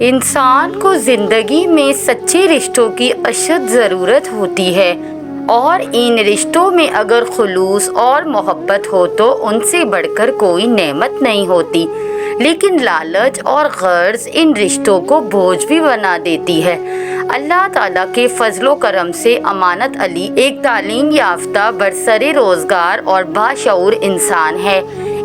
इंसान को जिंदगी में सच्चे रिश्तों की अशद ज़रूरत होती है और इन रिश्तों में अगर खुलूस और मोहब्बत हो तो उनसे बढ़कर कोई नेमत नहीं होती। लेकिन लालच और गर्ज इन रिश्तों को बोझ भी बना देती है। अल्लाह ताला के फजलो करम से अमानत अली एक तालीम याफ्ता बरसरे रोज़गार और बाशऊर इंसान है।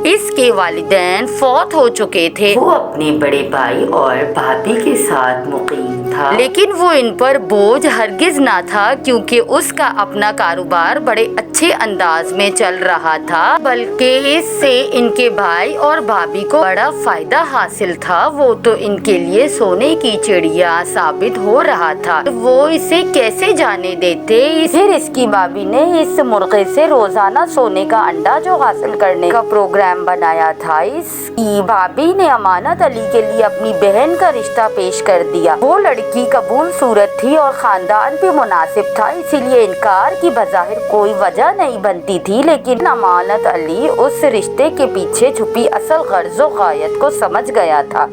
इसके वालिदैन फौत हो चुके थे। वो अपने बड़े भाई और भाभी के साथ मुकीम था, लेकिन वो इन पर बोझ हरगिज ना था, क्योंकि उसका अपना कारोबार बड़े अच्छे अंदाज में चल रहा था, बल्कि इससे इनके भाई और भाभी को बड़ा फायदा हासिल था। वो तो इनके लिए सोने की चिड़िया साबित हो रहा था। वो इसे कैसे जाने देते। फिर इसकी भाभी ने इस मुर्गे से रोजाना सोने का अंडा जो हासिल करने का प्रोग्राम बनाया था। इसकी भाभी ने अमानत अली के लिए अपनी बहन का रिश्ता पेश कर दिया। वो लड़की कबूल सूरत थी और खानदान भी मुनासिब था, इसीलिए इनकार की बज़ाहिर कोई वजह नहीं बनती थी। लेकिन अमानत अली उस रिश्ते के पीछे छुपी असल गर्ज़ो गायत को समझ गया था।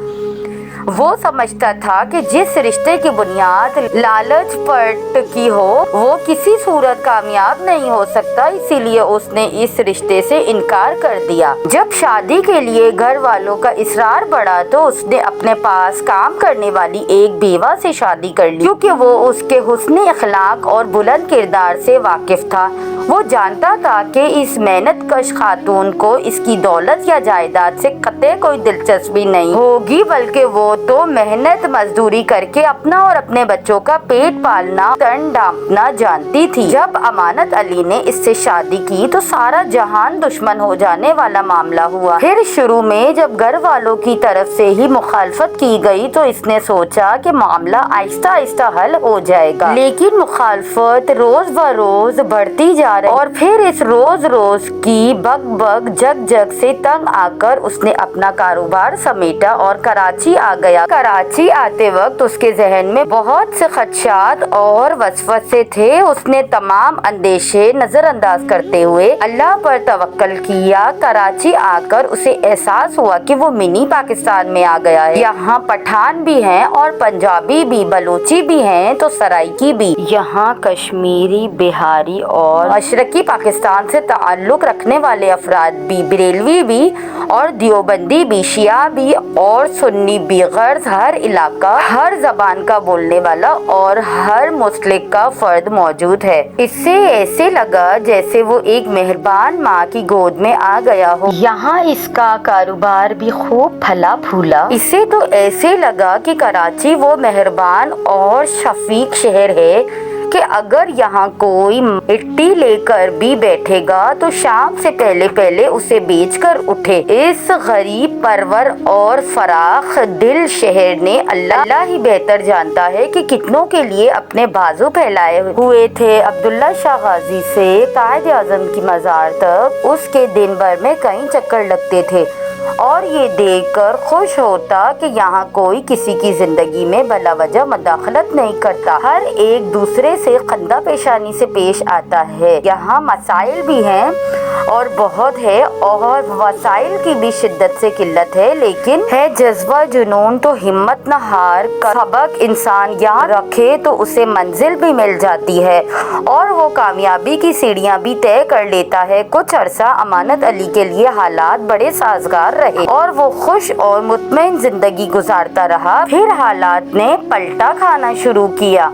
वो समझता था कि जिस रिश्ते की बुनियाद लालच पर टिकी हो वो किसी सूरत कामयाब नहीं हो सकता, इसीलिए उसने इस रिश्ते से इनकार कर दिया। जब शादी के लिए घर वालों का इसरार बढ़ा तो उसने अपने पास काम करने वाली एक बेवा से शादी कर ली, क्योंकि वो उसके हुस्न अखलाक और बुलंद किरदार से वाकिफ था। वो जानता था कि इस मेहनत कश खातून को इसकी दौलत या जायदाद से कतई कोई दिलचस्पी नहीं होगी, बल्कि वो तो मेहनत मजदूरी करके अपना और अपने बच्चों का पेट पालना तन ढांपना जानती थी। जब अमानत अली ने इससे शादी की तो सारा जहान दुश्मन हो जाने वाला मामला हुआ। फिर शुरू में जब घर वालों की तरफ से ही मुखालफत की गई तो इसने सोचा कि मामला आहिस्ता आहिस्ता हल हो जाएगा, लेकिन मुखालफत रोज ब रोज बढ़ती जा रही और फिर इस रोज रोज की बग बग जग जग से तंग आकर उसने अपना कारोबार समेटा और कराची आ गया। कराची आते वक्त उसके जहन में बहुत से खदशात और वसवसे थे। उसने तमाम अंदेशे नजरअंदाज करते हुए अल्लाह पर तवक्कल किया। कराची आकर उसे एहसास हुआ कि वो मिनी पाकिस्तान में आ गया है। यहाँ पठान भी हैं और पंजाबी भी, बलोची भी हैं तो सराइकी भी। यहाँ कश्मीरी, बिहारी और मशरकी पाकिस्तान से ताल्लुक रखने वाले अफराद भी, बरेलवी भी और दियोबंदी भी, शिया भी और सुन्नी भी। गर्ज हर इलाका, हर जबान का बोलने वाला और हर मुस्लिक का फर्द मौजूद है। इससे ऐसे लगा जैसे वो एक मेहरबान माँ की गोद में आ गया हो। यहाँ इसका कारोबार भी खूब फला फूला। इसे तो ऐसे लगा कि कराची वो मेहरबान और शफीक शहर है कि अगर यहाँ कोई मिट्टी लेकर भी बैठेगा तो शाम से पहले पहले उसे बेचकर उठे। इस गरीब परवर और फराख दिल शहर ने अल्लाह ही बेहतर जानता है कि कितनों के लिए अपने बाजू फैलाए हुए थे। अब्दुल्ला शाह गाजी से कायद आजम की मज़ार तक उसके दिन भर में कई चक्कर लगते थे और ये देखकर खुश होता कि यहाँ कोई किसी की जिंदगी में भला वजह मदाखलत नहीं करता। हर एक दूसरे से खंदा पेशानी से पेश आता है। यहाँ मसाइल भी हैं और बहुत है और वसाइल की भी शिद्दत से किल्लत है, लेकिन है जज्बा जुनून तो हिम्मत न हार का सबक इंसान यहाँ रखे तो उसे मंजिल भी मिल जाती है और वो कामयाबी की सीढ़ियाँ भी तय कर लेता है। कुछ अरसा अमानत अली के लिए हालात बड़े साजगार रहे और वो खुश और मुतमईन जिंदगी गुजारता रहा। फिर हालात ने पलटा खाना शुरू किया।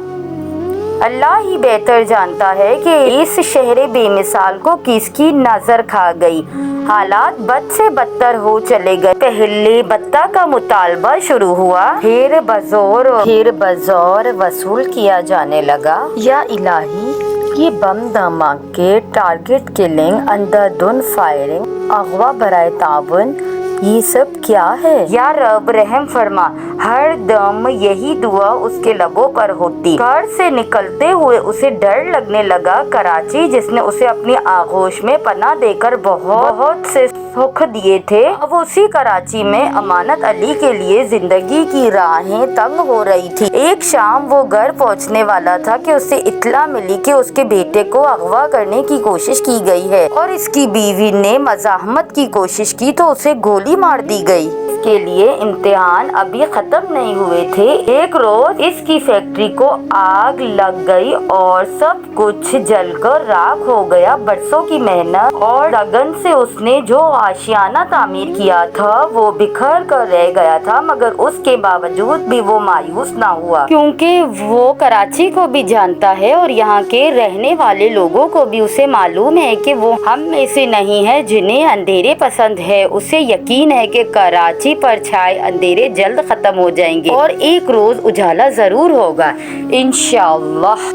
अल्लाह ही बेहतर जानता है कि इस शहर बेमिसाल को किसकी नजर खा गई। हालात बद से बदतर हो चले गए। पहले बत्ता का मुतालबा शुरू हुआ, फिर बज़ौर वसूल किया जाने लगा। या इलाही, ये बम धमाके, टारगेट किलिंग, अंधाधुंध फायरिंग, अगवा बराए ताबन, ये सब क्या है? या रब रहम फरमा। हर दम यही दुआ उसके लबों पर होती। घर से निकलते हुए उसे डर लगने लगा। कराची जिसने उसे अपनी आगोश में पनाह देकर बहुत से रुख दिए थे। अब उसी कराची में अमानत अली के लिए जिंदगी की राहें तंग हो रही थी। एक शाम वो घर पहुंचने वाला था कि उसे इत्तला मिली कि उसके बेटे को अगवा करने की कोशिश की गई है और इसकी बीवी ने मज़ाहमत की कोशिश की तो उसे गोली मार दी गई। के लिए इम्तिहान अभी खत्म नहीं हुए थे। एक रोज इसकी फैक्ट्री को आग लग गई और सब कुछ जलकर राख हो गया। बरसों की मेहनत और लगन से उसने जो आशियाना तामीर किया था वो बिखर कर रह गया था, मगर उसके बावजूद भी वो मायूस ना हुआ, क्योंकि वो कराची को भी जानता है और यहाँ के रहने वाले लोगों को भी उसे मालूम है कि वो हम में से नहीं है जिन्हें अंधेरे पसंद है। उसे यकीन है कि कराची पर छाए अंधेरे जल्द खत्म हो जाएंगे और एक रोज उजाला जरूर होगा, इंशाअल्लाह।